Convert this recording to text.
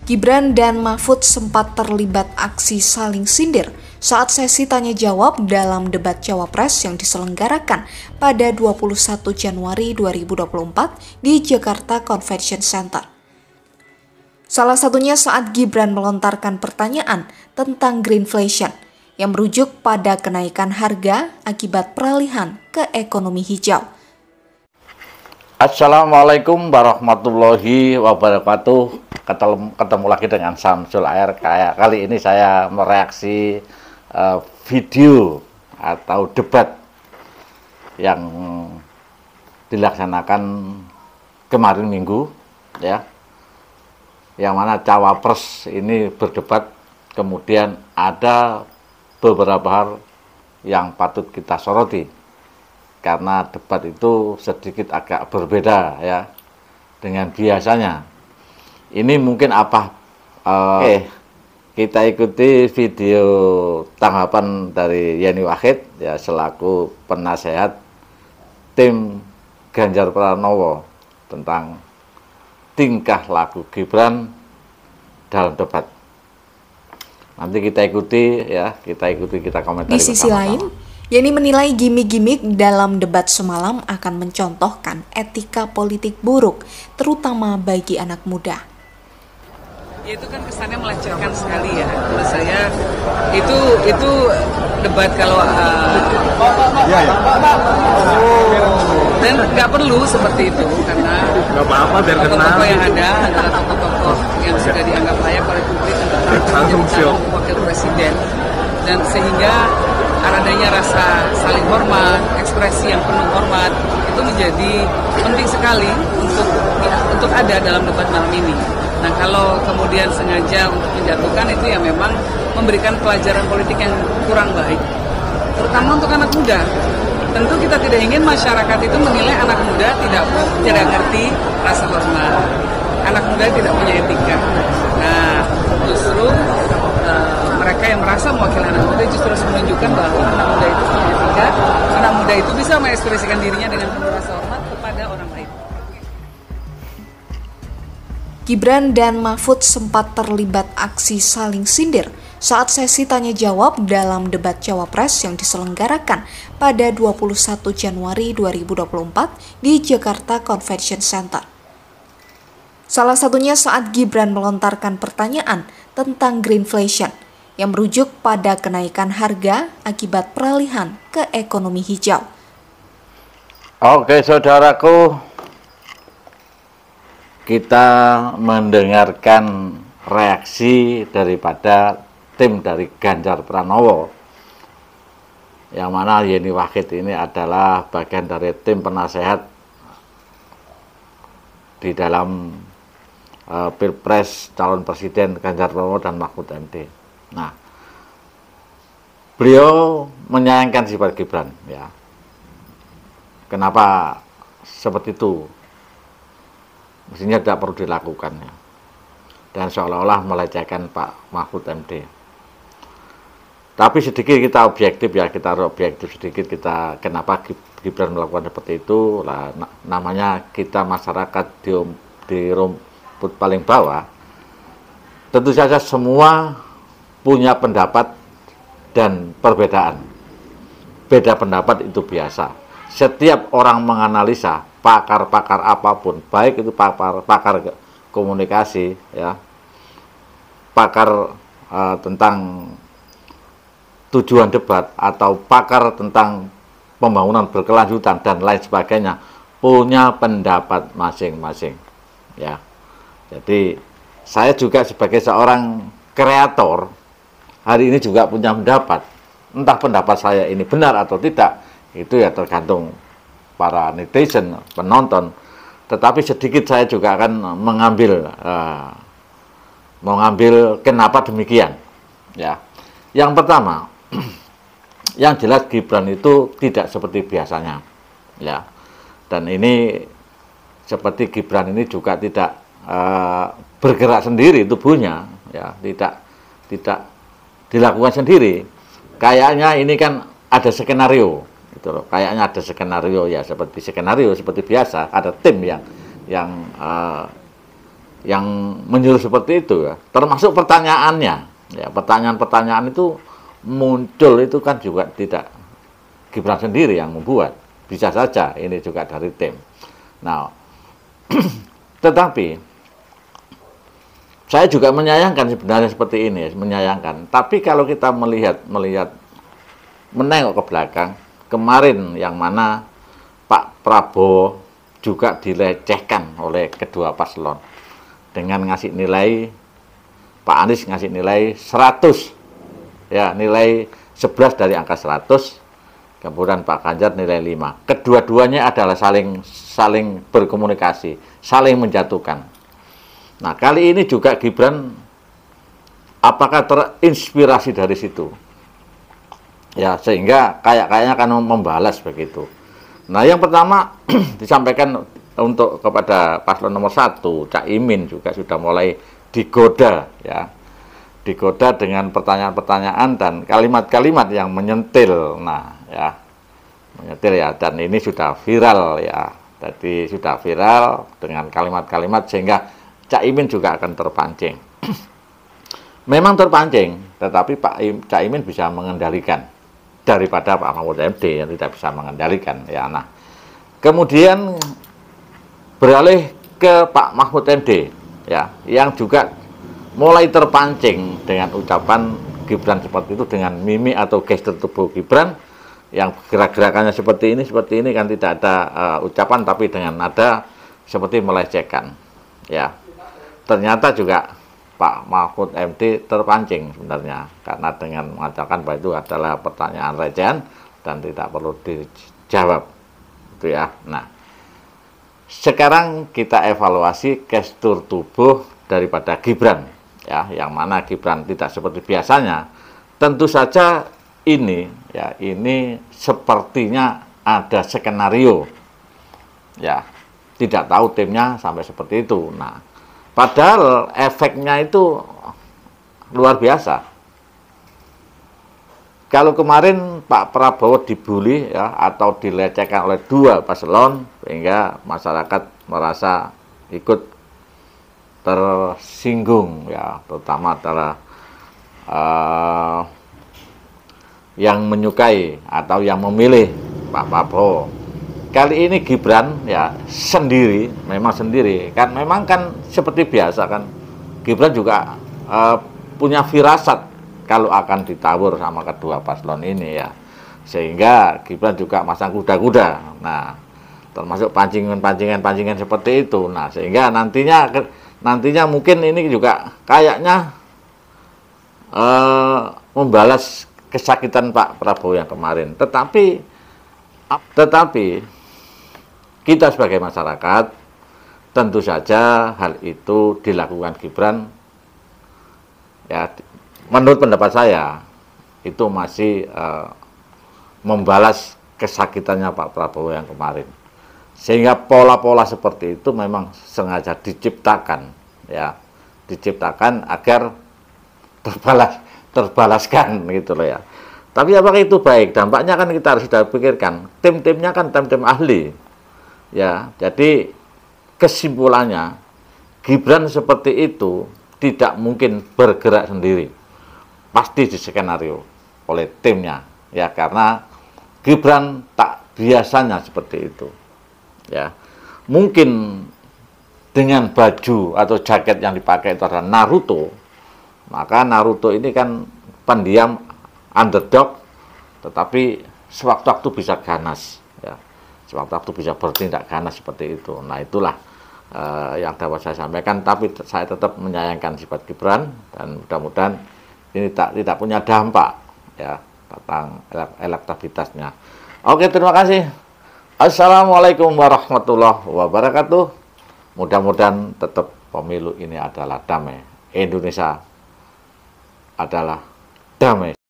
Gibran dan Mahfud sempat terlibat aksi saling sindir saat sesi tanya jawab dalam debat Cawapres yang diselenggarakan pada 21 Januari 2024 di Jakarta Convention Center. Salah satunya saat Gibran melontarkan pertanyaan tentang greenflation yang merujuk pada kenaikan harga akibat peralihan ke ekonomi hijau. Assalamualaikum warahmatullahi wabarakatuh. Ketemu lagi dengan Samsul Air. Kayak kali ini saya mereaksi video atau debat yang dilaksanakan kemarin Minggu, ya, yang mana Cawapres ini berdebat. Kemudian ada beberapa hal yang patut kita soroti karena debat itu sedikit agak berbeda, ya, dengan biasanya. Ini mungkin apa? Kita ikuti video tanggapan dari Yeni Wahid, ya, selaku penasehat tim Ganjar Pranowo tentang tingkah laku Gibran dalam debat. Nanti kita ikuti, ya, kita komentari. Di sisi lain, Yeni menilai gimmick-gimmick dalam debat semalam akan mencontohkan etika politik buruk, terutama bagi anak muda. Ya, itu kan kesannya melecehkan sekali, ya. Menurut saya itu debat kalau dan nggak perlu seperti itu karena tokoh-tokoh yang ada adalah tokoh-tokoh yang sudah dianggap layak oleh publik untuk menjadi calon wakil presiden, dan sehingga adanya rasa saling hormat, ekspresi yang penuh hormat itu menjadi penting sekali untuk ada dalam debat malam ini. Nah, kalau kemudian sengaja untuk menjatuhkan, itu ya memang memberikan pelajaran politik yang kurang baik, terutama untuk anak muda. Tentu kita tidak ingin masyarakat itu menilai anak muda tidak ngerti rasa hormat, anak muda tidak punya etika. Nah, justru mereka yang merasa mewakili anak muda justru harus menunjukkan bahwa anak muda itu punya etika, anak muda itu bisa mengekspresikan dirinya dengan penuh rasa hormat kepada orang lain. Gibran dan Mahfud sempat terlibat aksi saling sindir saat sesi tanya jawab dalam debat Cawapres yang diselenggarakan pada 21 Januari 2024 di Jakarta Convention Center. Salah satunya saat Gibran melontarkan pertanyaan tentang greenflation yang merujuk pada kenaikan harga akibat peralihan ke ekonomi hijau. Oke, saudaraku, kita mendengarkan reaksi daripada tim dari Ganjar Pranowo, yang mana Yeni Wahid ini adalah bagian dari tim penasehat di dalam Pilpres calon presiden Ganjar Pranowo dan Mahfud MD. Nah, beliau menyayangkan sifat Gibran, ya. Kenapa seperti itu? Mestinya tidak perlu dilakukan, ya. Dan seolah-olah melecehkan Pak Mahfud MD. Tapi sedikit kita objektif, ya, kita objektif sedikit, kita kenapa Gibran melakukan seperti itu? Lah, namanya kita masyarakat di rumput paling bawah, tentu saja semua punya pendapat dan perbedaan. Beda pendapat itu biasa. Setiap orang menganalisa, pakar-pakar apapun, baik itu pakar komunikasi, ya, pakar tentang tujuan debat, atau pakar tentang pembangunan berkelanjutan dan lain sebagainya, punya pendapat masing-masing, ya. Jadi saya juga sebagai seorang kreator hari ini juga punya pendapat. Entah pendapat saya ini benar atau tidak, itu ya tergantung para netizen, penonton. Tetapi sedikit saya juga akan mengambil kenapa demikian, ya. Yang pertama, yang jelas Gibran itu tidak seperti biasanya, ya. Dan ini seperti Gibran ini juga tidak bergerak sendiri tubuhnya, ya, tidak dilakukan sendiri. Kayaknya ini kan ada skenario, gitu loh. Kayaknya ada skenario, ya, seperti biasa, ada tim yang yang menyuruh seperti itu ya. Termasuk pertanyaannya. Ya, pertanyaan-pertanyaan itu muncul itu kan juga tidak Gibran sendiri yang membuat. Bisa saja ini juga dari tim. Nah, tetapi saya juga menyayangkan sebenarnya seperti ini, menyayangkan. Tapi kalau kita menengok ke belakang, kemarin yang mana Pak Prabowo juga dilecehkan oleh kedua paslon dengan ngasih nilai, Pak Anies ngasih nilai 100, ya nilai 11 dari angka 100, kemudian Pak Ganjar nilai 5. Kedua-duanya adalah saling berkomunikasi, saling menjatuhkan. Nah, kali ini juga Gibran apakah terinspirasi dari situ? Ya, sehingga kayaknya akan membalas begitu. Nah, yang pertama disampaikan untuk kepada paslon nomor 1, Cak Imin juga sudah mulai digoda ya. Digoda dengan pertanyaan-pertanyaan dan kalimat-kalimat yang menyentil. Nah, ya. Menyentil ya, dan ini sudah viral ya. Jadi sudah viral dengan kalimat-kalimat sehingga Cak Imin juga akan terpancing. Memang terpancing, tetapi Cak Imin bisa mengendalikan daripada Pak Mahfud MD yang tidak bisa mengendalikan ya. Nah, kemudian beralih ke Pak Mahfud MD ya, yang juga mulai terpancing dengan ucapan Gibran seperti itu, dengan mimik atau gestur tubuh Gibran yang gerak-gerakannya seperti ini kan tidak ada ucapan tapi dengan nada seperti melecehkan ya. Ternyata juga Pak Mahfud MD terpancing sebenarnya karena dengan mengatakan bahwa itu adalah pertanyaan recehan dan tidak perlu dijawab itu ya. Nah, sekarang kita evaluasi gestur tubuh daripada Gibran ya, yang mana Gibran tidak seperti biasanya. Tentu saja ini sepertinya ada skenario ya, tidak tahu timnya sampai seperti itu. Nah, padahal efeknya itu luar biasa. Kalau kemarin Pak Prabowo dibully ya, atau dilecehkan oleh dua paslon sehingga masyarakat merasa ikut tersinggung ya, terutama adalah yang menyukai atau yang memilih Pak Prabowo. Kali ini Gibran ya sendiri, memang sendiri kan, memang kan seperti biasa kan, Gibran juga punya firasat kalau akan ditawur sama kedua paslon ini ya, sehingga Gibran juga masang kuda-kuda. Nah, termasuk pancingan seperti itu. Nah, sehingga nantinya mungkin ini juga kayaknya membalas kesakitan Pak Prabowo yang kemarin. Tetapi kita sebagai masyarakat tentu saja hal itu dilakukan Gibran ya, menurut pendapat saya itu masih membalas kesakitannya Pak Prabowo yang kemarin, sehingga pola-pola seperti itu memang sengaja diciptakan ya, diciptakan agar terbalaskan gitu loh ya. Tapi apakah itu baik? Dampaknya kan kita harus sudah pikirkan. Tim-timnya kan tim-tim ahli ya. Jadi kesimpulannya Gibran seperti itu tidak mungkin bergerak sendiri, pasti diskenario oleh timnya ya, karena Gibran tak biasanya seperti itu ya. Mungkin dengan baju atau jaket yang dipakai itu adalah Naruto, maka Naruto ini kan pendiam, underdog, tetapi sewaktu-waktu bisa ganas ya, sewaktu-waktu bisa bertindak ganas seperti itu. Nah, itulah yang dapat saya sampaikan, tapi saya tetap menyayangkan sifat Gibran dan mudah-mudahan ini tidak punya dampak ya tentang elektabilitasnya. Oke, terima kasih. Assalamualaikum warahmatullahi wabarakatuh. Mudah-mudahan tetap pemilu ini adalah damai. Indonesia adalah damai.